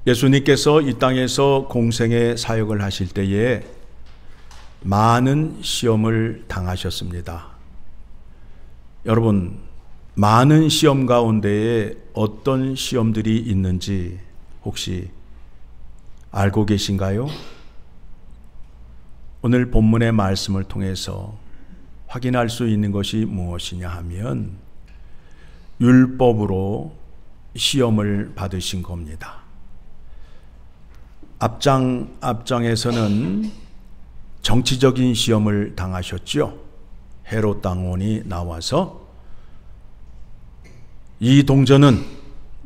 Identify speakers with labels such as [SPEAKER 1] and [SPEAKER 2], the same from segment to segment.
[SPEAKER 1] 예수님께서 이 땅에서 공생의 사역을 하실 때에 많은 시험을 당하셨습니다. 여러분, 많은 시험 가운데에 어떤 시험들이 있는지 혹시 알고 계신가요? 오늘 본문의 말씀을 통해서 확인할 수 있는 것이 무엇이냐 하면 율법으로 시험을 받으신 겁니다. 앞장에서는 정치적인 시험을 당하셨죠. 헤롯 왕이 나와서 이 동전은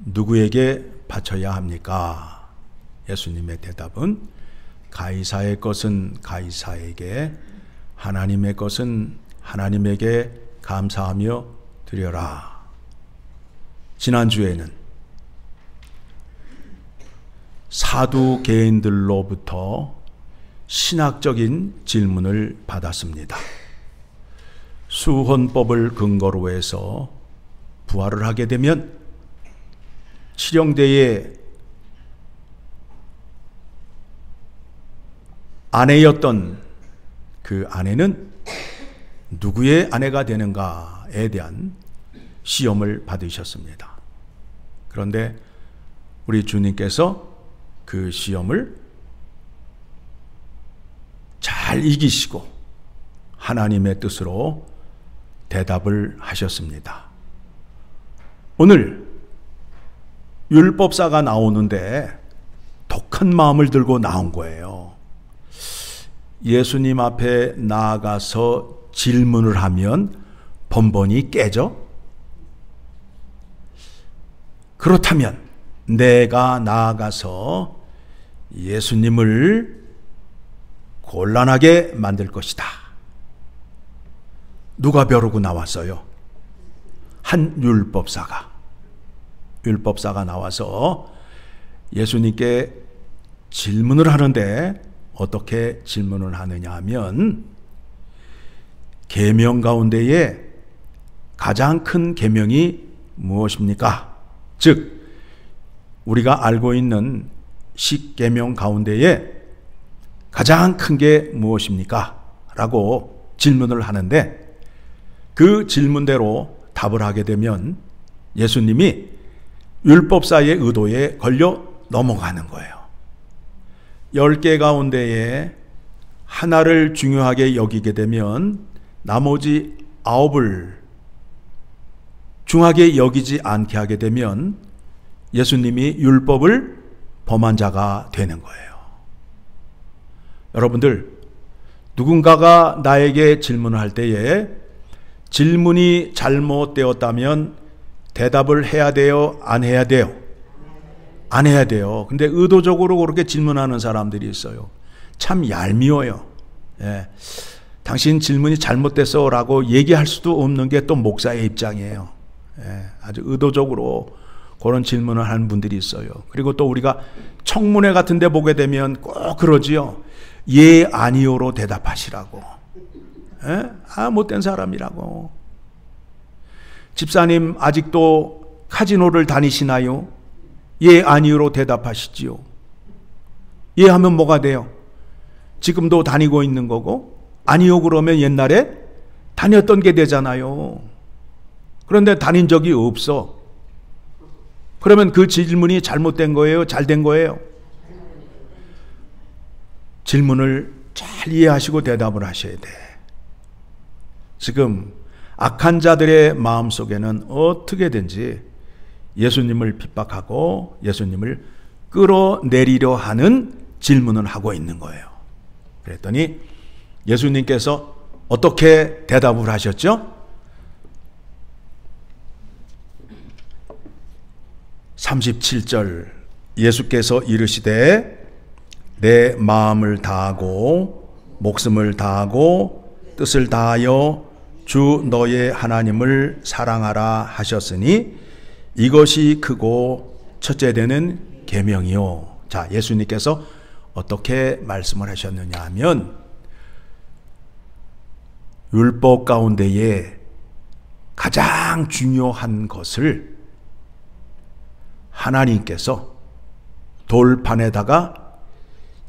[SPEAKER 1] 누구에게 바쳐야 합니까? 예수님의 대답은 가이사의 것은 가이사에게, 하나님의 것은 하나님에게 감사하며 드려라. 지난주에는 사두개인들로부터 신학적인 질문을 받았습니다. 수헌법을 근거로 해서 부활을 하게 되면 칠형대의 아내였던 그 아내는 누구의 아내가 되는가에 대한 시험을 받으셨습니다. 그런데 우리 주님께서 그 시험을 잘 이기시고 하나님의 뜻으로 대답을 하셨습니다. 오늘 율법사가 나오는데 독한 마음을 들고 나온 거예요. 예수님 앞에 나아가서 질문을 하면 번번이 깨져? 그렇다면 내가 나아가서 예수님을 곤란하게 만들 것이다. 누가 벼르고 나왔어요? 한 율법사가 나와서 예수님께 질문을 하는데 어떻게 질문을 하느냐 하면 계명 가운데에 가장 큰 계명이 무엇입니까? 즉 우리가 알고 있는 십계명 가운데에 가장 큰 게 무엇입니까? 라고 질문을 하는데 그 질문대로 답을 하게 되면 예수님이 율법사의 의도에 걸려 넘어가는 거예요. 10개 가운데에 하나를 중요하게 여기게 되면 나머지 9을 중하게 여기지 않게 하게 되면 예수님이 율법을 범한 자가 되는 거예요. 여러분들, 누군가가 나에게 질문을 할 때에 질문이 잘못되었다면 대답을 해야 돼요? 안 해야 돼요? 안 해야 돼요. 근데 의도적으로 그렇게 질문하는 사람들이 있어요. 참 얄미워요. 예. 당신 질문이 잘못됐어 라고 얘기할 수도 없는 게 또 목사의 입장이에요. 예. 아주 의도적으로 그런 질문을 하는 분들이 있어요. 그리고 또 우리가 청문회 같은 데 보게 되면 꼭 그러지요. 예, 아니요로 대답하시라고. 예? 못된 사람이라고. 집사님 아직도 카지노를 다니시나요? 예, 아니요로 대답하시지요. 예 하면 뭐가 돼요? 지금도 다니고 있는 거고, 아니요 그러면 옛날에 다녔던 게 되잖아요. 그런데 다닌 적이 없어. 그러면 그 질문이 잘못된 거예요? 잘된 거예요? 질문을 잘 이해하시고 대답을 하셔야 돼. 지금 악한 자들의 마음속에는 어떻게든지 예수님을 핍박하고 예수님을 끌어내리려 하는 질문을 하고 있는 거예요. 그랬더니 예수님께서 어떻게 대답을 하셨죠? 37절 예수께서 이르시되 내 마음을 다하고 목숨을 다하고 뜻을 다하여 주 너의 하나님을 사랑하라 하셨으니 이것이 크고 첫째 되는 계명이요. 자, 예수님께서 어떻게 말씀을 하셨느냐 하면 율법 가운데에 가장 중요한 것을 하나님께서 돌판에다가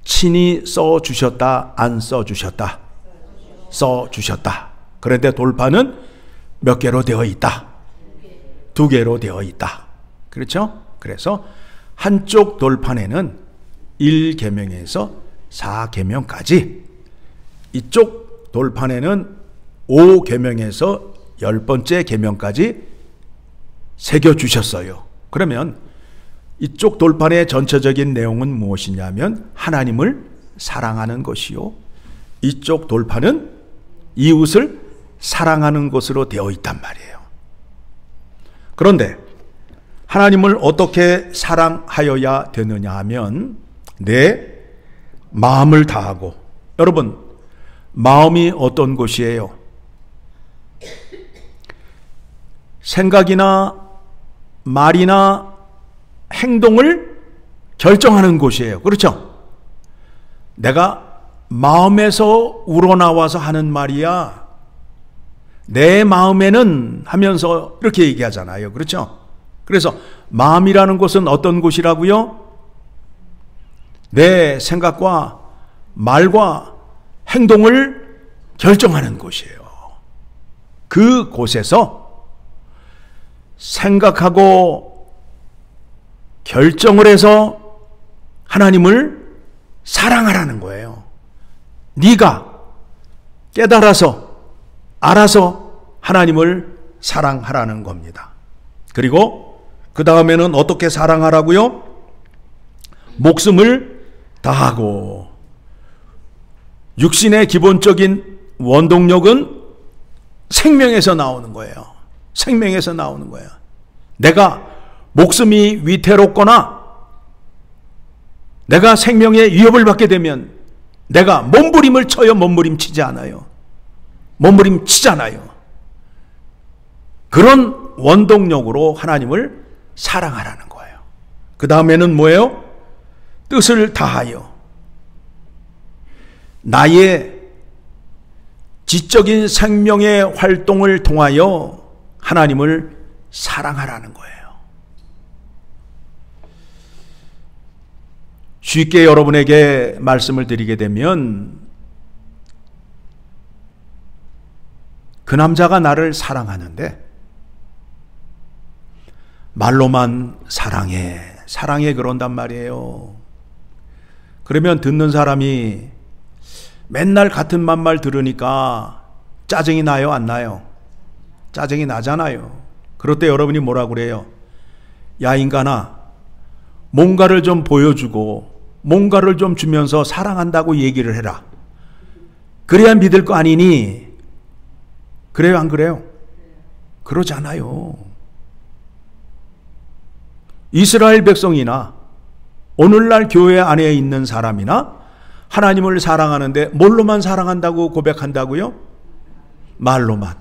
[SPEAKER 1] 친히 써주셨다, 안 써주셨다? 써주셨다. 그런데 돌판은 몇 개로 되어 있다? 2개로 되어 있다. 그렇죠? 그래서 한쪽 돌판에는 1계명에서 4계명까지, 이쪽 돌판에는 5계명에서 10번째 계명까지 새겨주셨어요. 그러면 이쪽 돌판의 전체적인 내용은 무엇이냐면 하나님을 사랑하는 것이요, 이쪽 돌판은 이웃을 사랑하는 것으로 되어 있단 말이에요. 그런데 하나님을 어떻게 사랑하여야 되느냐 하면 내 마음을 다하고, 여러분 마음이 어떤 곳이에요? 생각이나 말이나 행동을 결정하는 곳이에요. 그렇죠? 내가 마음에서 우러나와서 하는 말이야, 내 마음에는 하면서 이렇게 얘기하잖아요. 그렇죠? 그래서 마음이라는 곳은 어떤 곳이라고요? 내 생각과 말과 행동을 결정하는 곳이에요. 그 곳에서 생각하고 결정을 해서 하나님을 사랑하라는 거예요. 네가 깨달아서 알아서 하나님을 사랑하라는 겁니다. 그리고 그 다음에는 어떻게 사랑하라고요? 목숨을 다하고. 육신의 기본적인 원동력은 생명에서 나오는 거예요. 생명에서 나오는 거예요. 내가 목숨이 위태롭거나 내가 생명에 위협을 받게 되면 내가 몸부림을 쳐요? 몸부림치지 않아요? 몸부림치잖아요. 그런 원동력으로 하나님을 사랑하라는 거예요. 그 다음에는 뭐예요? 뜻을 다하여. 나의 지적인 생명의 활동을 통하여 하나님을 사랑하라는 거예요. 쉽게 여러분에게 말씀을 드리게 되면, 그 남자가 나를 사랑하는데 말로만 사랑해, 사랑해 그런단 말이에요. 그러면 듣는 사람이 맨날 같은 말 들으니까 짜증이 나요, 안 나요? 짜증이 나잖아요. 그럴 때 여러분이 뭐라 그래요? 야 인간아, 뭔가를 좀 보여주고 뭔가를 좀 주면서 사랑한다고 얘기를 해라. 그래야 믿을 거 아니니? 그래요, 안 그래요? 그러잖아요. 이스라엘 백성이나 오늘날 교회 안에 있는 사람이나 하나님을 사랑하는데 뭘로만 사랑한다고 고백한다고요? 말로만.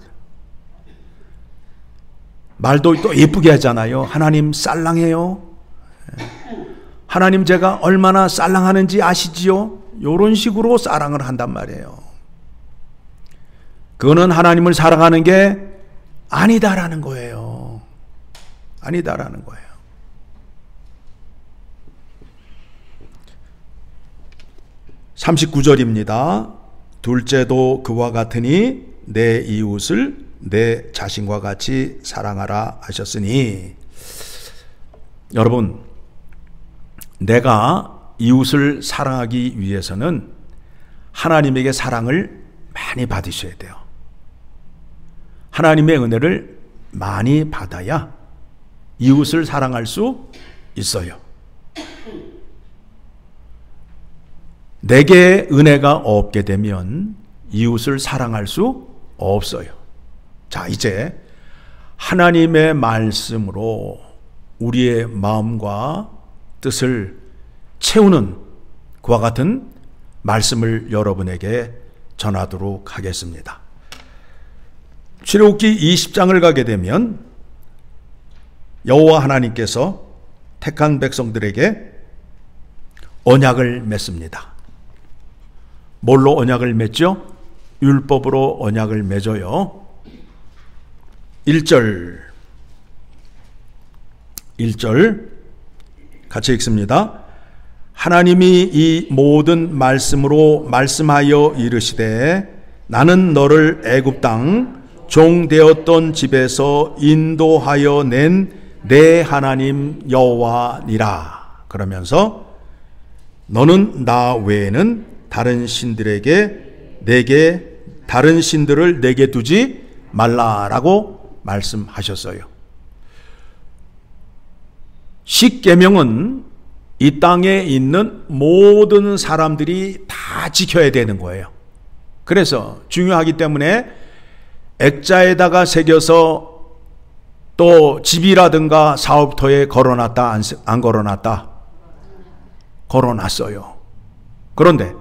[SPEAKER 1] 말도 또 예쁘게 하잖아요. 하나님 쌀랑해요. 하나님 제가 얼마나 쌀랑하는지 아시지요? 이런 식으로 사랑을 한단 말이에요. 그거는 하나님을 사랑하는 게 아니다라는 거예요. 아니다라는 거예요. (39절입니다) 둘째도 그와 같으니 내 이웃을 내 자신과 같이 사랑하라 하셨으니, 여러분, 내가 이웃을 사랑하기 위해서는 하나님에게 사랑을 많이 받으셔야 돼요. 하나님의 은혜를 많이 받아야 이웃을 사랑할 수 있어요. 내게 은혜가 없게 되면 이웃을 사랑할 수 없어요. 자, 이제 하나님의 말씀으로 우리의 마음과 뜻을 채우는 그와 같은 말씀을 여러분에게 전하도록 하겠습니다. 출애굽기 20장을 가게 되면 여호와 하나님께서 택한 백성들에게 언약을 맺습니다. 뭘로 언약을 맺죠? 율법으로 언약을 맺어요. 1절 같이 읽습니다. 하나님이 이 모든 말씀으로 말씀하여 이르시되 나는 너를 애굽 땅 종 되었던 집에서 인도하여 낸 내 하나님 여호와니라. 그러면서 너는 나 외에는 다른 신들을 내게 두지 말라라고 말씀하셨어요. 십계명은 이 땅에 있는 모든 사람들이 다 지켜야 되는 거예요. 그래서 중요하기 때문에 액자에다가 새겨서 또 집이라든가 사업터에 걸어놨다 안 걸어놨다? 걸어놨어요. 그런데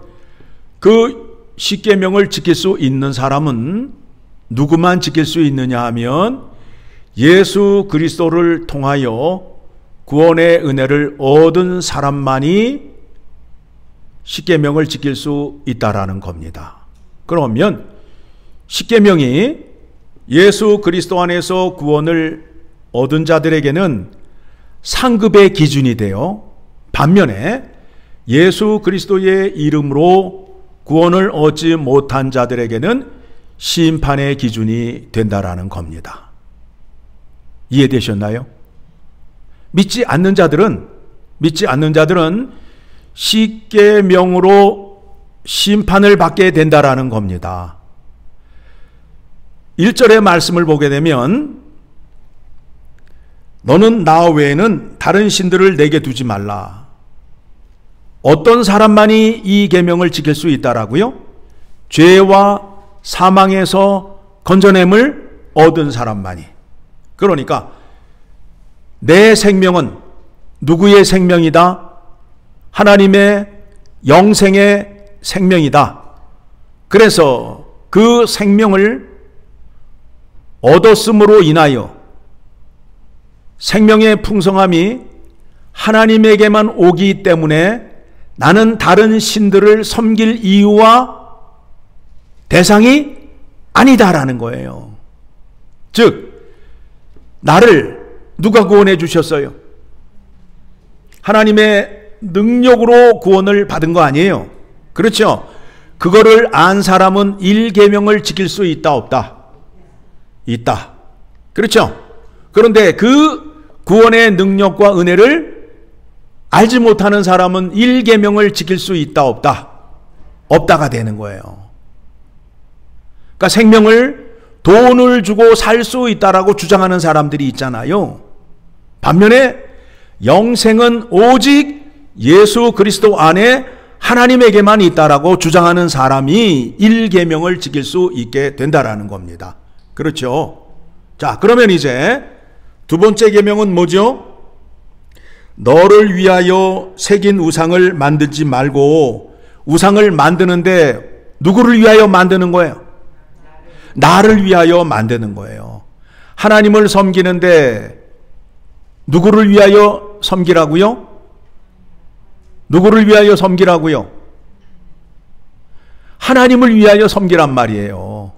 [SPEAKER 1] 그 십계명을 지킬 수 있는 사람은 누구만 지킬 수 있느냐 하면 예수 그리스도를 통하여 구원의 은혜를 얻은 사람만이 십계명을 지킬 수 있다라는 겁니다. 그러면 십계명이 예수 그리스도 안에서 구원을 얻은 자들에게는 상급의 기준이 되어 반면에 예수 그리스도의 이름으로 구원을 얻지 못한 자들에게는 심판의 기준이 된다라는 겁니다. 이해되셨나요? 믿지 않는 자들은 십계명으로 심판을 받게 된다라는 겁니다. 1절의 말씀을 보게 되면 너는 나 외에는 다른 신들을 내게 두지 말라. 어떤 사람만이 이 계명을 지킬 수 있다라고요? 죄와 사망에서 건져냄을 얻은 사람만이. 그러니까 내 생명은 누구의 생명이다? 하나님의 영생의 생명이다. 그래서 그 생명을 얻었음으로 인하여 생명의 풍성함이 하나님에게만 오기 때문에 나는 다른 신들을 섬길 이유와 대상이 아니다라는 거예요. 즉 나를 누가 구원해 주셨어요? 하나님의 능력으로 구원을 받은 거 아니에요. 그렇죠? 그거를 안 사람은 1계명을 지킬 수 있다 없다? 있다. 그렇죠? 그런데 그 구원의 능력과 은혜를 알지 못하는 사람은 1계명을 지킬 수 있다 없다? 없다가 되는 거예요. 그러니까 생명을 돈을 주고 살 수 있다라고 주장하는 사람들이 있잖아요. 반면에 영생은 오직 예수 그리스도 안에 하나님에게만 있다라고 주장하는 사람이 1계명을 지킬 수 있게 된다라는 겁니다. 그렇죠? 자, 그러면 이제 두 번째 계명은 뭐죠? 너를 위하여 새긴 우상을 만들지 말고. 우상을 만드는데 누구를 위하여 만드는 거예요? 나를 위하여 만드는 거예요. 하나님을 섬기는데 누구를 위하여 섬기라고요? 누구를 위하여 섬기라고요? 하나님을 위하여 섬기란 말이에요.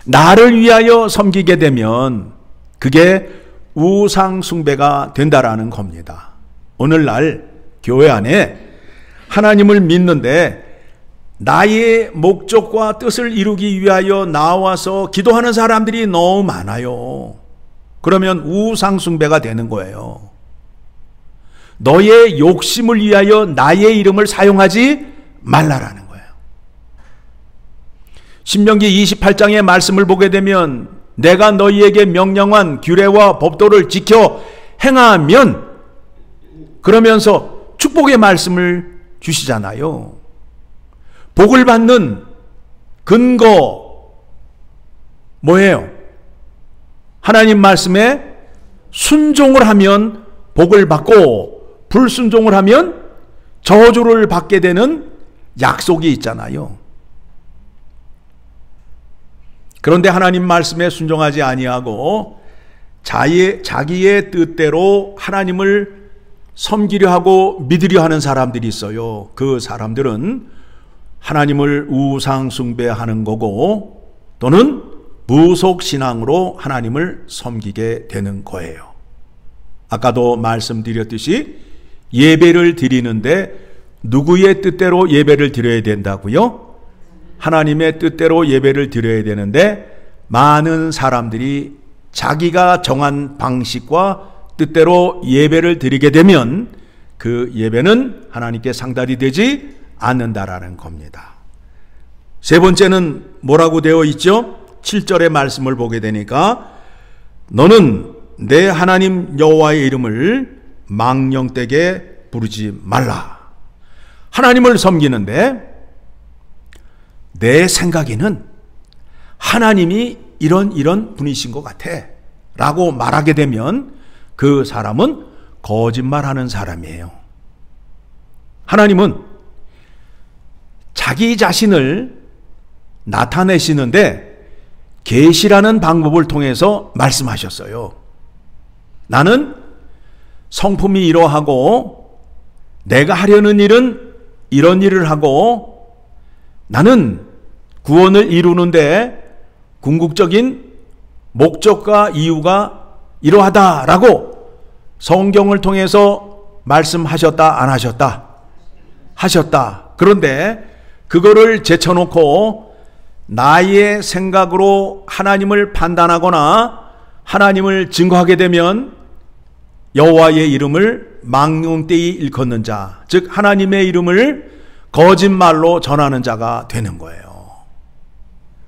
[SPEAKER 1] 나를 위하여 섬기게 되면 그게 우상 숭배가 된다라는 겁니다. 오늘날 교회 안에 하나님을 믿는데 나의 목적과 뜻을 이루기 위하여 나와서 기도하는 사람들이 너무 많아요. 그러면 우상 숭배가 되는 거예요. 너의 욕심을 위하여 나의 이름을 사용하지 말라라는 거예요. 신명기 28장의 말씀을 보게 되면 내가 너희에게 명령한 규례와 법도를 지켜 행하면, 그러면서 축복의 말씀을 주시잖아요. 복을 받는 근거 뭐예요? 하나님 말씀에 순종을 하면 복을 받고 불순종을 하면 저주를 받게 되는 약속이 있잖아요. 그런데 하나님 말씀에 순종하지 아니하고 자기의 뜻대로 하나님을 섬기려 하고 믿으려 하는 사람들이 있어요. 그 사람들은 하나님을 우상 숭배하는 거고 또는 무속신앙으로 하나님을 섬기게 되는 거예요. 아까도 말씀드렸듯이 예배를 드리는데 누구의 뜻대로 예배를 드려야 된다고요? 하나님의 뜻대로 예배를 드려야 되는데 많은 사람들이 자기가 정한 방식과 뜻대로 예배를 드리게 되면 그 예배는 하나님께 상달이 되지 않는다라는 겁니다. 세 번째는 뭐라고 되어 있죠? 7절의 말씀을 보게 되니까 너는 내 하나님 여호와의 이름을 망령되게 부르지 말라. 하나님을 섬기는데 내 생각에는 하나님이 이런 분이신 것 같아 라고 말하게 되면 그 사람은 거짓말하는 사람이에요. 하나님은 자기 자신을 나타내시는데 계시라는 방법을 통해서 말씀하셨어요. 나는 성품이 이러하고 내가 하려는 일은 이런 일을 하고 나는 구원을 이루는데 궁극적인 목적과 이유가 이러하다라고 성경을 통해서 말씀하셨다 안 하셨다? 하셨다. 그런데 그거를 제쳐놓고 나의 생각으로 하나님을 판단하거나 하나님을 증거하게 되면 여호와의 이름을 망령되이 일컫는 자, 즉 하나님의 이름을 거짓말로 전하는 자가 되는 거예요.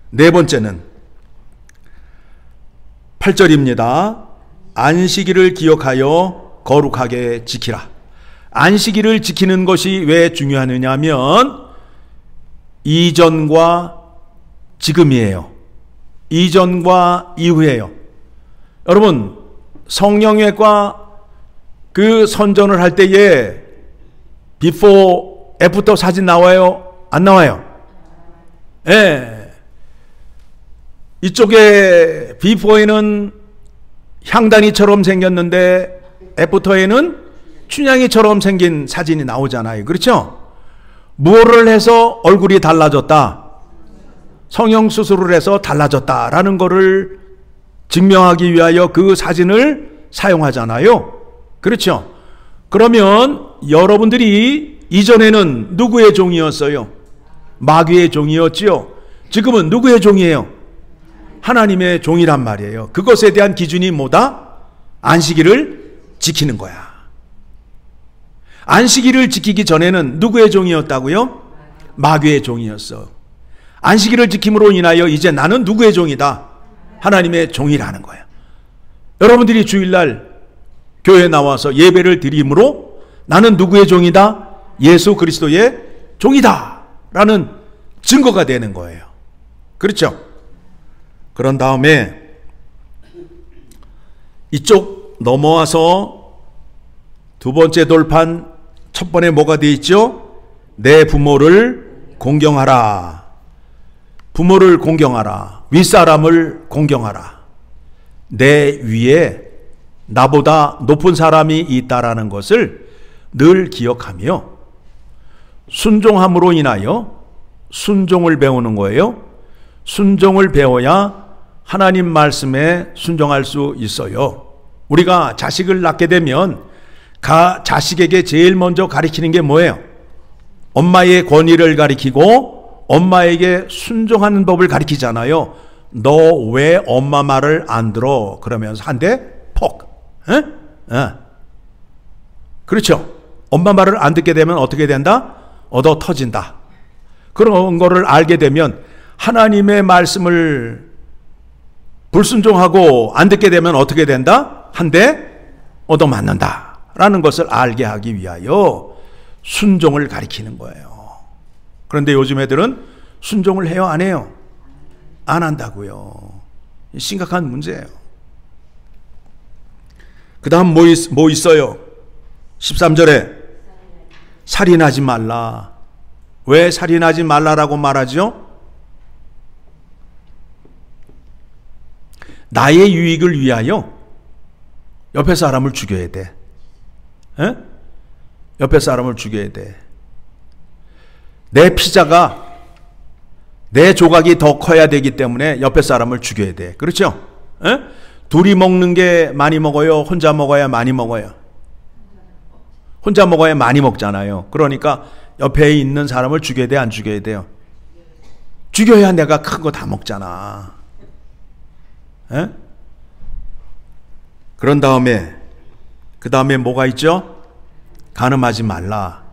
[SPEAKER 1] 네 번째는 8절입니다. 안식일을 기억하여 거룩하게 지키라. 안식일을 지키는 것이 왜 중요하느냐 하면 이전과 지금이에요. 이전과 이후예요. 여러분 성령회과 그 선전을 할 때에 비포 애프터 사진 나와요? 안 나와요? 예. 이쪽에 비포에는 향단이처럼 생겼는데 애프터에는 춘향이처럼 생긴 사진이 나오잖아요. 그렇죠? 무엇을 해서 얼굴이 달라졌다? 성형수술을 해서 달라졌다라는 것을 증명하기 위하여 그 사진을 사용하잖아요. 그렇죠? 그러면 여러분들이 이전에는 누구의 종이었어요? 마귀의 종이었지요. 지금은 누구의 종이에요? 하나님의 종이란 말이에요. 그것에 대한 기준이 뭐다? 안식일을 지키는 거야. 안식일을 지키기 전에는 누구의 종이었다고요? 마귀의 종이었어. 안식일을 지킴으로 인하여 이제 나는 누구의 종이다? 하나님의 종이라는 거야. 여러분들이 주일날 교회에 나와서 예배를 드림으로 나는 누구의 종이다? 예수 그리스도의 종이다 라는 증거가 되는 거예요. 그렇죠? 그런 다음에 이쪽 넘어와서 두 번째 돌판 첫 번에 뭐가 되어 있죠? 내 부모를 공경하라. 부모를 공경하라. 윗사람을 공경하라. 내 위에 나보다 높은 사람이 있다라는 것을 늘 기억하며 순종함으로 인하여 순종을 배우는 거예요. 순종을 배워야 하나님 말씀에 순종할 수 있어요. 우리가 자식을 낳게 되면 자식에게 제일 먼저 가르치는 게 뭐예요? 엄마의 권위를 가르치고 엄마에게 순종하는 법을 가르치잖아요. 너 왜 엄마 말을 안 들어? 그러면서 한 대 폭. 그렇죠? 엄마 말을 안 듣게 되면 어떻게 된다? 얻어 터진다. 그런 거를 알게 되면 하나님의 말씀을 불순종하고 안 듣게 되면 어떻게 된다? 한 대 얻어 맞는다 라는 것을 알게 하기 위하여 순종을 가리키는 거예요. 그런데 요즘 애들은 순종을 해요? 안 해요? 안 한다고요. 심각한 문제예요. 그 다음 뭐 있어요? 13절에 살인하지 말라. 왜 살인하지 말라라고 말하죠? 나의 유익을 위하여 옆에 사람을 죽여야 돼. 에? 옆에 사람을 죽여야 돼. 내 피자가 내 조각이 더 커야 되기 때문에 옆에 사람을 죽여야 돼. 그렇죠? 에? 둘이 먹는 게 많이 먹어요? 혼자 먹어야 많이 먹어요? 혼자 먹어야 많이 먹잖아요. 그러니까 옆에 있는 사람을 죽여야 돼, 안 죽여야 돼요? 죽여야 내가 큰 거 다 먹잖아. 에? 그런 다음에 그 다음에 뭐가 있죠? 간음하지 말라.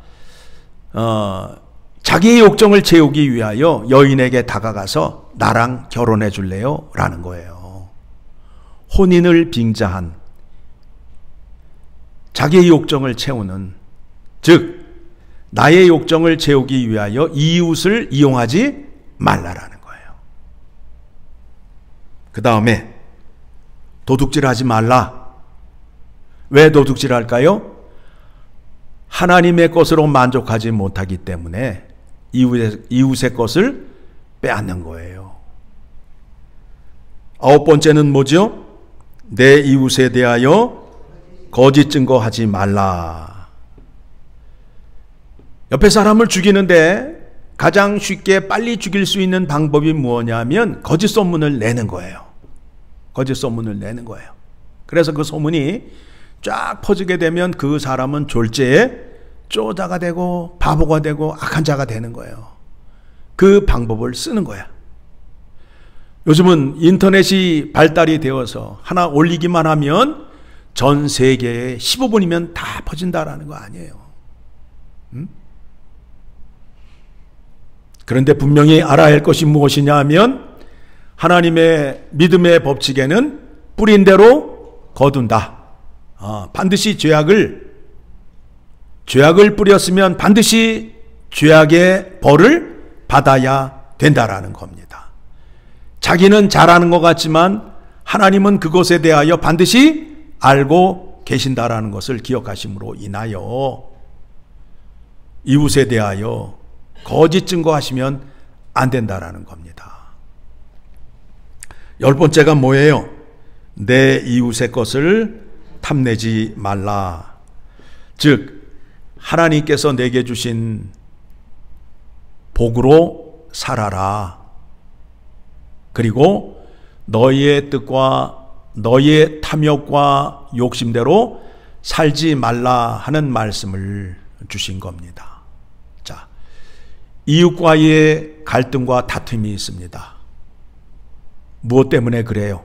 [SPEAKER 1] 자기의 욕정을 채우기 위하여 여인에게 다가가서 나랑 결혼해 줄래요? 라는 거예요. 혼인을 빙자한 자기의 욕정을 채우는, 즉 나의 욕정을 채우기 위하여 이웃을 이용하지 말라라는 거예요. 그 다음에 도둑질하지 말라. 왜 도둑질할까요? 하나님의 것으로 만족하지 못하기 때문에 이웃의 것을 빼앗는 거예요. 아홉 번째는 뭐죠? 내 이웃에 대하여 거짓 증거하지 말라. 옆에 사람을 죽이는데 가장 쉽게 빨리 죽일 수 있는 방법이 무엇이냐면 거짓 소문을 내는 거예요. 거짓 소문을 내는 거예요. 그래서 그 소문이 쫙 퍼지게 되면 그 사람은 졸지에 쪼다가 되고 바보가 되고 악한 자가 되는 거예요. 그 방법을 쓰는 거야. 요즘은 인터넷이 발달이 되어서 하나 올리기만 하면 전 세계에 15분이면 다 퍼진다라는 거 아니에요. 그런데 분명히 알아야 할 것이 무엇이냐 하면 하나님의 믿음의 법칙에는 뿌린 대로 거둔다. 반드시 죄악을 뿌렸으면 반드시 죄악의 벌을 받아야 된다라는 겁니다. 자기는 잘하는 것 같지만 하나님은 그것에 대하여 반드시 알고 계신다라는 것을 기억하심으로 인하여 이웃에 대하여 거짓 증거하시면 안 된다라는 겁니다. 열 번째가 뭐예요? 내 이웃의 것을 탐내지 말라. 즉 하나님께서 내게 주신 복으로 살아라. 그리고 너희의 뜻과 너희의 탐욕과 욕심대로 살지 말라 하는 말씀을 주신 겁니다. 자, 이웃과의 갈등과 다툼이 있습니다. 무엇 때문에 그래요?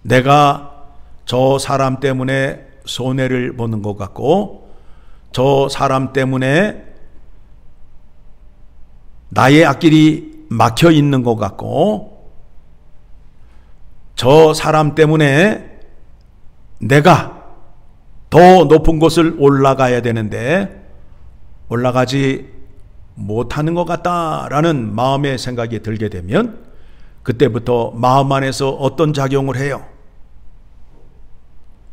[SPEAKER 1] 내가 저 사람 때문에 손해를 보는 것 같고 저 사람 때문에 나의 앞길이 막혀 있는 것 같고 저 사람 때문에 내가 더 높은 곳을 올라가야 되는데 올라가지 못하는 것 같다라는 마음의 생각이 들게 되면 그때부터 마음 안에서 어떤 작용을 해요?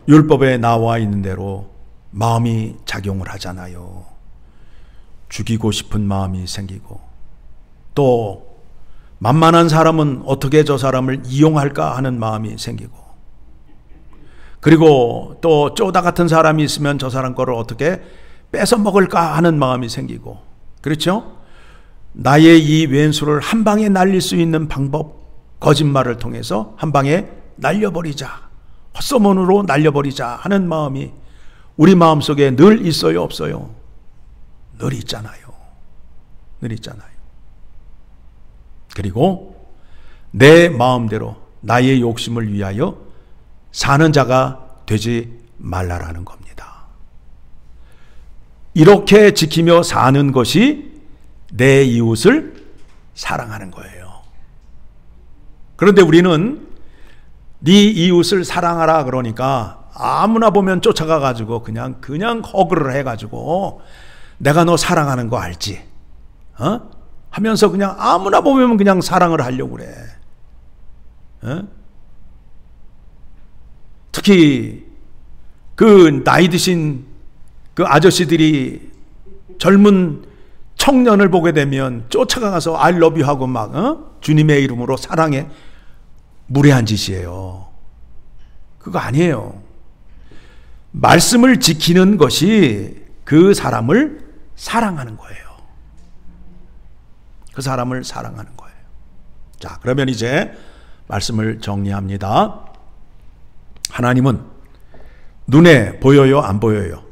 [SPEAKER 1] 율법에 나와 있는 대로 마음이 작용을 하잖아요. 죽이고 싶은 마음이 생기고 또 만만한 사람은 어떻게 저 사람을 이용할까 하는 마음이 생기고 그리고 또 쪼다 같은 사람이 있으면 저 사람 거를 어떻게 뺏어 먹을까 하는 마음이 생기고 그렇죠? 나의 이 왼수를 한 방에 날릴 수 있는 방법 거짓말을 통해서 한 방에 날려버리자 헛소문으로 날려버리자 하는 마음이 우리 마음속에 늘 있어요 없어요? 늘 있잖아요. 늘 있잖아요. 그리고 내 마음대로 나의 욕심을 위하여 사는 자가 되지 말라라는 겁니다. 이렇게 지키며 사는 것이 내 이웃을 사랑하는 거예요. 그런데 우리는 네 이웃을 사랑하라 그러니까 아무나 보면 쫓아가 가지고 그냥 허그를 해 가지고 내가 너 사랑하는 거 알지? 하면서 그냥 아무나 보면 그냥 사랑을 하려고 그래. 특히 그 나이 드신 그 아저씨들이 젊은 청년을 보게 되면 쫓아가서 I love you 하고 막 주님의 이름으로 사랑해. 무례한 짓이에요. 그거 아니에요. 말씀을 지키는 것이 그 사람을 사랑하는 거예요. 그 사람을 사랑하는 거예요. 자, 그러면 이제 말씀을 정리합니다. 하나님은 눈에 보여요, 안 보여요?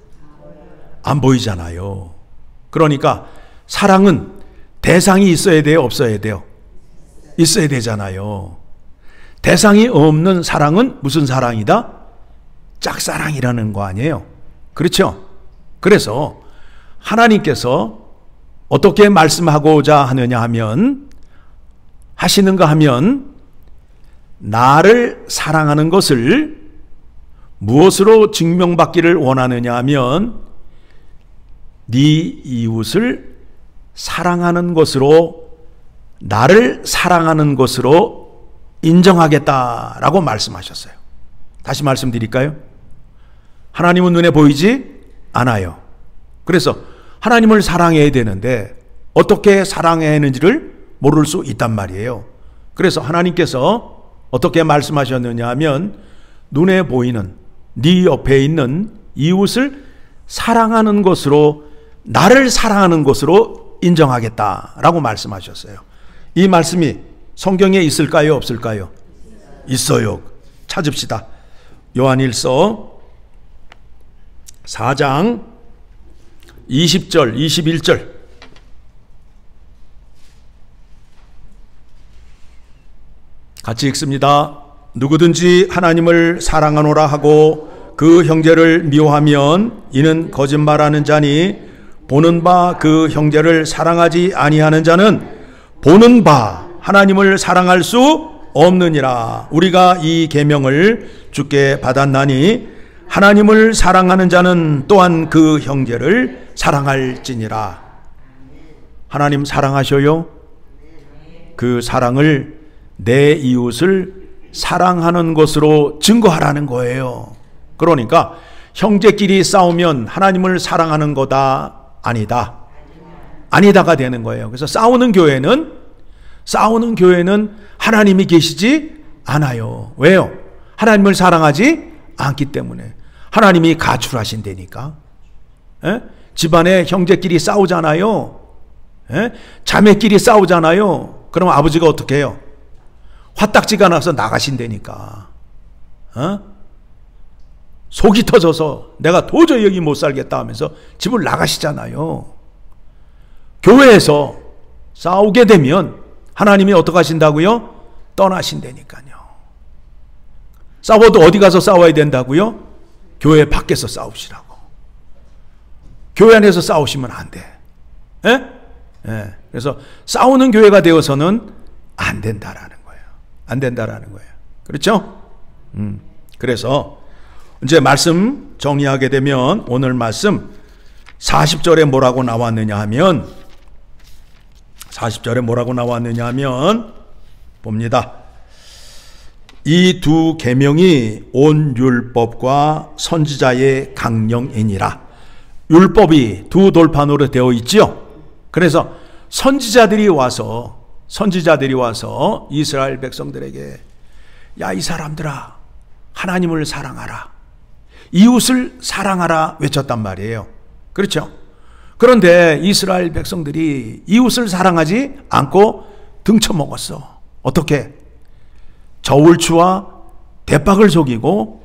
[SPEAKER 1] 안 보이잖아요. 그러니까 사랑은 대상이 있어야 돼요, 없어야 돼요? 있어야 되잖아요. 대상이 없는 사랑은 무슨 사랑이다? 짝사랑이라는 거 아니에요? 그렇죠? 그래서 하나님께서 어떻게 말씀하고자 하느냐 하면, 하시는가 하면, 나를 사랑하는 것을 무엇으로 증명받기를 원하느냐 하면, 네 이웃을 사랑하는 것으로, 나를 사랑하는 것으로 인정하겠다라고 말씀하셨어요. 다시 말씀드릴까요? 하나님은 눈에 보이지 않아요. 그래서 하나님을 사랑해야 되는데 어떻게 사랑해야 하는지를 모를 수 있단 말이에요. 그래서 하나님께서 어떻게 말씀하셨느냐 하면, 눈에 보이는 네 옆에 있는 이웃을 사랑하는 것으로, 나를 사랑하는 것으로 인정하겠다라고 말씀하셨어요. 이 말씀이 성경에 있을까요, 없을까요? 있어요. 찾읍시다. 요한일서 4장 20절, 21절. 같이 읽습니다. 누구든지 하나님을 사랑하노라 하고 그 형제를 미워하면 이는 거짓말하는 자니, 보는 바 그 형제를 사랑하지 아니하는 자는 보는 바 하나님을 사랑할 수 없느니라. 우리가 이 계명을 주께 받았나니 하나님을 사랑하는 자는 또한 그 형제를 사랑할지니라. 하나님 사랑하셔요? 그 사랑을 내 이웃을 사랑하는 것으로 증거하라는 거예요. 그러니까 형제끼리 싸우면 하나님을 사랑하는 거다? 아니다. 아니다가 되는 거예요. 그래서 싸우는 교회는 하나님이 계시지 않아요. 왜요? 하나님을 사랑하지 않기 때문에. 하나님이 가출하신다니까. 집안에 형제끼리 싸우잖아요. 자매끼리 싸우잖아요. 그럼 아버지가 어떻게 해요? 화딱지가 나서 나가신다니까. 속이 터져서 내가 도저히 여기 못 살겠다 하면서 집을 나가시잖아요. 교회에서 싸우게 되면 하나님이 어떻게 하신다고요? 떠나신다니까요. 싸워도 어디 가서 싸워야 된다고요? 교회 밖에서 싸우시라고. 교회 안에서 싸우시면 안 돼. 그래서 싸우는 교회가 되어서는 안 된다라는 거예요. 안 된다라는 거예요. 그렇죠? 그래서 이제 말씀 정리하게 되면, 오늘 말씀 40절에 뭐라고 나왔느냐 하면, 40절에 뭐라고 나왔느냐 하면 봅니다. 이 두 계명이 온 율법과 선지자의 강령이니라. 율법이 두 돌판으로 되어 있죠. 그래서 선지자들이 와서 이스라엘 백성들에게, 야, 이 사람들아, 하나님을 사랑하라, 이웃을 사랑하라 외쳤단 말이에요. 그렇죠? 그런데 이스라엘 백성들이 이웃을 사랑하지 않고 등쳐먹었어. 어떻게? 저울추와 대박을 속이고,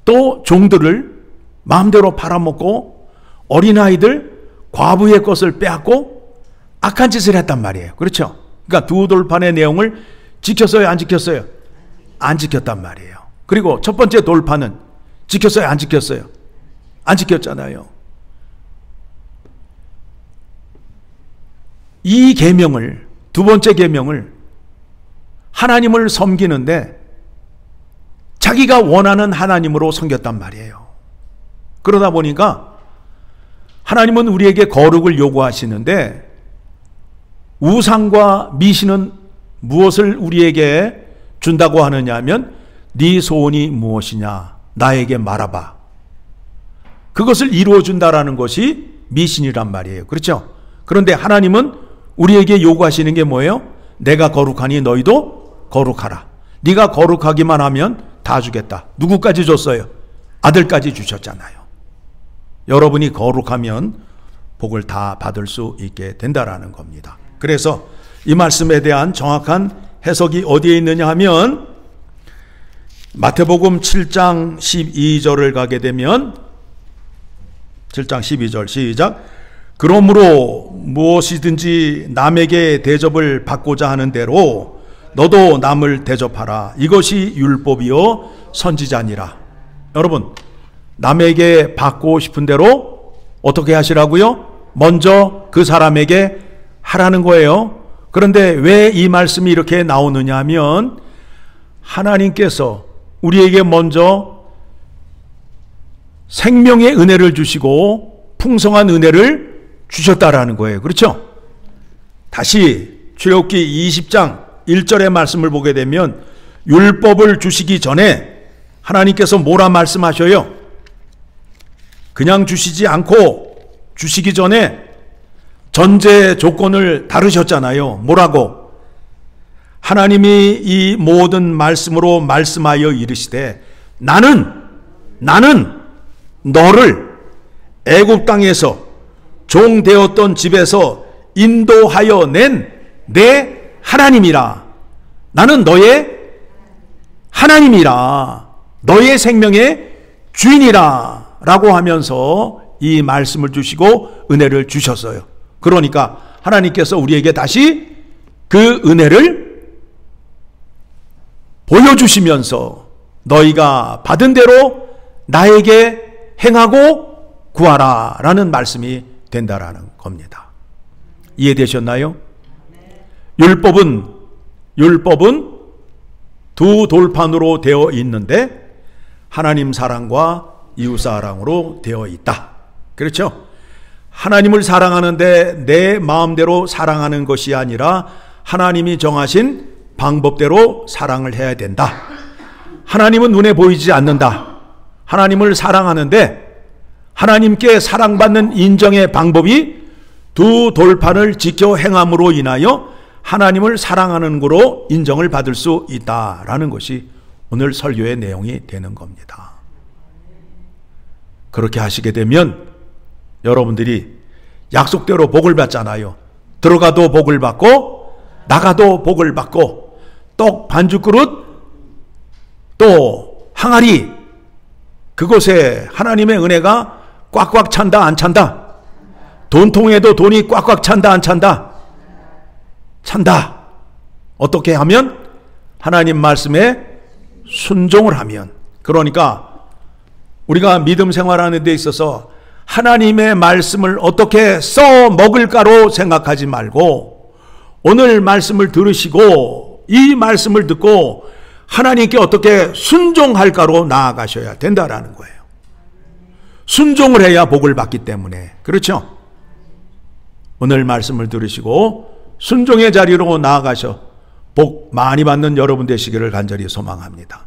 [SPEAKER 1] 또 종들을 마음대로 팔아먹고, 어린아이들, 과부의 것을 빼앗고 악한 짓을 했단 말이에요. 그렇죠? 그러니까 두 돌판의 내용을 지켰어요, 안 지켰어요? 안 지켰단 말이에요. 그리고 첫 번째 돌판은 지켰어요, 안 지켰어요? 안 지켰잖아요. 이 계명을, 두 번째 계명을 하나님을 섬기는데 자기가 원하는 하나님으로 섬겼단 말이에요. 그러다 보니까 하나님은 우리에게 거룩을 요구하시는데, 우상과 미신은 무엇을 우리에게 준다고 하느냐 하면, 네 소원이 무엇이냐 나에게 말해봐. 그것을 이루어준다라는 것이 미신이란 말이에요. 그렇죠? 그런데 하나님은 우리에게 요구하시는 게 뭐예요? 내가 거룩하니 너희도 거룩하라. 네가 거룩하기만 하면 다 주겠다. 누구까지 줬어요? 아들까지 주셨잖아요. 여러분이 거룩하면 복을 다 받을 수 있게 된다라는 겁니다. 그래서 이 말씀에 대한 정확한 해석이 어디에 있느냐 하면, 마태복음 7장 12절을 가게 되면 7장 12절 시작. 그러므로 무엇이든지 남에게 대접을 받고자 하는 대로 너도 남을 대접하라. 이것이 율법이요 선지자니라. 여러분, 남에게 받고 싶은 대로 어떻게 하시라고요? 먼저 그 사람에게 하라는 거예요. 그런데 왜 이 말씀이 이렇게 나오느냐 하면 하나님께서 우리에게 먼저 생명의 은혜를 주시고 풍성한 은혜를 주셨다라는 거예요. 그렇죠? 다시 출애굽기 20장 1절의 말씀을 보게 되면 율법을 주시기 전에 하나님께서 뭐라 말씀하셔요? 그냥 주시지 않고 주시기 전에 전제 조건을 다루셨잖아요. 뭐라고? 하나님이 이 모든 말씀으로 말씀하여 이르시되 나는 너를 애굽 땅에서 종 되었던 집에서 인도하여 낸 내 하나님이라. 나는 너의 하나님이라. 너의 생명의 주인이라 라고 하면서 이 말씀을 주시고 은혜를 주셨어요. 그러니까 하나님께서 우리에게 다시 그 은혜를 보여주시면서 너희가 받은 대로 나에게 행하고 구하라 라는 말씀이 된다라는 겁니다. 이해되셨나요? 율법은 두 돌판으로 되어 있는데 하나님 사랑과 이웃 사랑으로 되어 있다. 그렇죠? 하나님을 사랑하는데 내 마음대로 사랑하는 것이 아니라 하나님이 정하신 방법대로 사랑을 해야 된다. 하나님은 눈에 보이지 않는다. 하나님을 사랑하는데 하나님께 사랑받는 인정의 방법이 두 돌판을 지켜 행함으로 인하여 하나님을 사랑하는 거로 인정을 받을 수 있다라는 것이 오늘 설교의 내용이 되는 겁니다. 그렇게 하시게 되면 여러분들이 약속대로 복을 받잖아요. 들어가도 복을 받고 나가도 복을 받고 떡 반죽그릇 또 항아리 그곳에 하나님의 은혜가 꽉꽉 찬다 안 찬다? 돈통에도 돈이 꽉꽉 찬다 안 찬다? 찬다. 어떻게 하면? 하나님 말씀에 순종을 하면. 그러니까 우리가 믿음 생활하는 데 있어서 하나님의 말씀을 어떻게 써먹을까로 생각하지 말고 오늘 말씀을 들으시고 이 말씀을 듣고 하나님께 어떻게 순종할까로 나아가셔야 된다라는 거예요. 순종을 해야 복을 받기 때문에. 그렇죠? 오늘 말씀을 들으시고 순종의 자리로 나아가셔 복 많이 받는 여러분 되시기를 간절히 소망합니다.